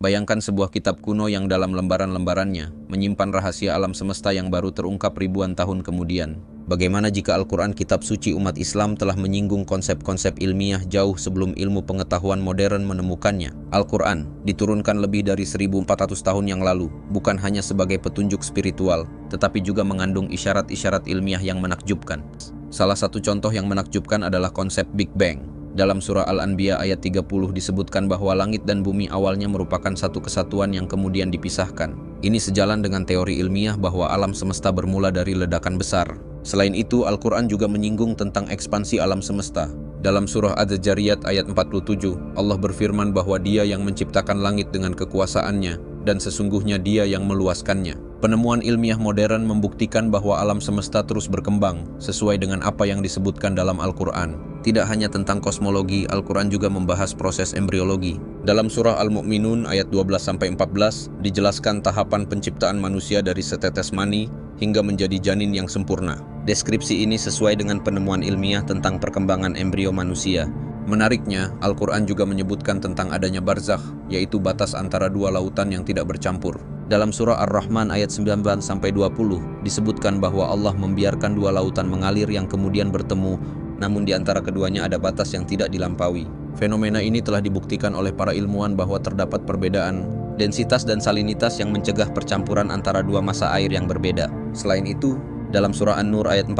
Bayangkan sebuah kitab kuno yang dalam lembaran-lembarannya menyimpan rahasia alam semesta yang baru terungkap ribuan tahun kemudian. Bagaimana jika Al-Quran, kitab suci umat Islam, telah menyinggung konsep-konsep ilmiah jauh sebelum ilmu pengetahuan modern menemukannya? Al-Quran diturunkan lebih dari 1400 tahun yang lalu, bukan hanya sebagai petunjuk spiritual, tetapi juga mengandung isyarat-isyarat ilmiah yang menakjubkan. Salah satu contoh yang menakjubkan adalah konsep Big Bang. Dalam surah Al-Anbiya ayat 30 disebutkan bahwa langit dan bumi awalnya merupakan satu kesatuan yang kemudian dipisahkan. Ini sejalan dengan teori ilmiah bahwa alam semesta bermula dari ledakan besar. Selain itu, Al-Quran juga menyinggung tentang ekspansi alam semesta. Dalam surah Az-Zariyat ayat 47, Allah berfirman bahwa Dia yang menciptakan langit dengan kekuasaannya, dan sesungguhnya Dia yang meluaskannya. Penemuan ilmiah modern membuktikan bahwa alam semesta terus berkembang, sesuai dengan apa yang disebutkan dalam Al-Quran. Tidak hanya tentang kosmologi, Al-Quran juga membahas proses embriologi. Dalam surah Al-Mu'minun ayat 12-14, dijelaskan tahapan penciptaan manusia dari setetes mani hingga menjadi janin yang sempurna. Deskripsi ini sesuai dengan penemuan ilmiah tentang perkembangan embrio manusia. Menariknya, Al-Quran juga menyebutkan tentang adanya barzakh, yaitu batas antara dua lautan yang tidak bercampur. Dalam surah Ar-Rahman ayat 19-20, disebutkan bahwa Allah membiarkan dua lautan mengalir yang kemudian bertemu, namun di antara keduanya ada batas yang tidak dilampaui. Fenomena ini telah dibuktikan oleh para ilmuwan bahwa terdapat perbedaan densitas dan salinitas yang mencegah percampuran antara dua massa air yang berbeda. Selain itu, dalam surah An-Nur ayat 40,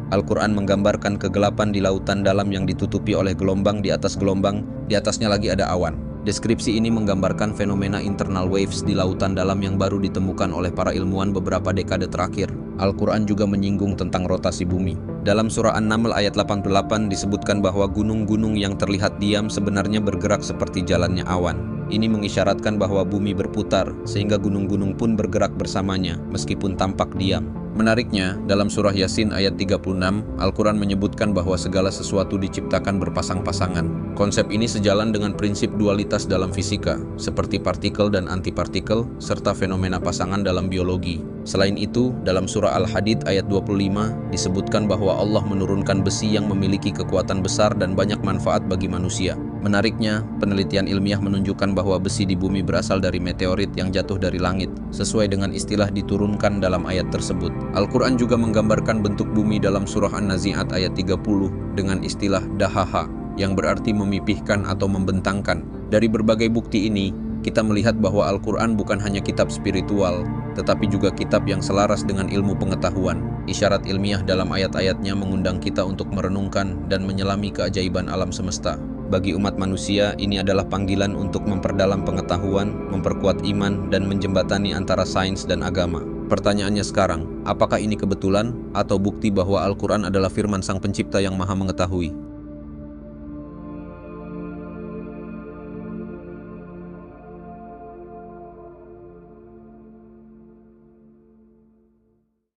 Al-Quran menggambarkan kegelapan di lautan dalam yang ditutupi oleh gelombang, di atas gelombang, di atasnya lagi ada awan. Deskripsi ini menggambarkan fenomena internal waves di lautan dalam yang baru ditemukan oleh para ilmuwan beberapa dekade terakhir. Al-Quran juga menyinggung tentang rotasi bumi. Dalam surah An-Naml ayat 88 disebutkan bahwa gunung-gunung yang terlihat diam sebenarnya bergerak seperti jalannya awan. Ini mengisyaratkan bahwa bumi berputar, sehingga gunung-gunung pun bergerak bersamanya, meskipun tampak diam. Menariknya, dalam surah Yasin ayat 36, Al-Quran menyebutkan bahwa segala sesuatu diciptakan berpasang-pasangan. Konsep ini sejalan dengan prinsip dualitas dalam fisika, seperti partikel dan antipartikel, serta fenomena pasangan dalam biologi. Selain itu, dalam surah Al-Hadid ayat 25, disebutkan bahwa Allah menurunkan besi yang memiliki kekuatan besar dan banyak manfaat bagi manusia. Menariknya, penelitian ilmiah menunjukkan bahwa besi di bumi berasal dari meteorit yang jatuh dari langit, sesuai dengan istilah diturunkan dalam ayat tersebut. Al-Quran juga menggambarkan bentuk bumi dalam surah An-Nazi'at ayat 30 dengan istilah dahaha, yang berarti memipihkan atau membentangkan. Dari berbagai bukti ini, kita melihat bahwa Al-Quran bukan hanya kitab spiritual, tetapi juga kitab yang selaras dengan ilmu pengetahuan. Isyarat ilmiah dalam ayat-ayatnya mengundang kita untuk merenungkan dan menyelami keajaiban alam semesta. Bagi umat manusia, ini adalah panggilan untuk memperdalam pengetahuan, memperkuat iman, dan menjembatani antara sains dan agama. Pertanyaannya sekarang, apakah ini kebetulan atau bukti bahwa Al-Quran adalah firman Sang Pencipta yang Maha Mengetahui?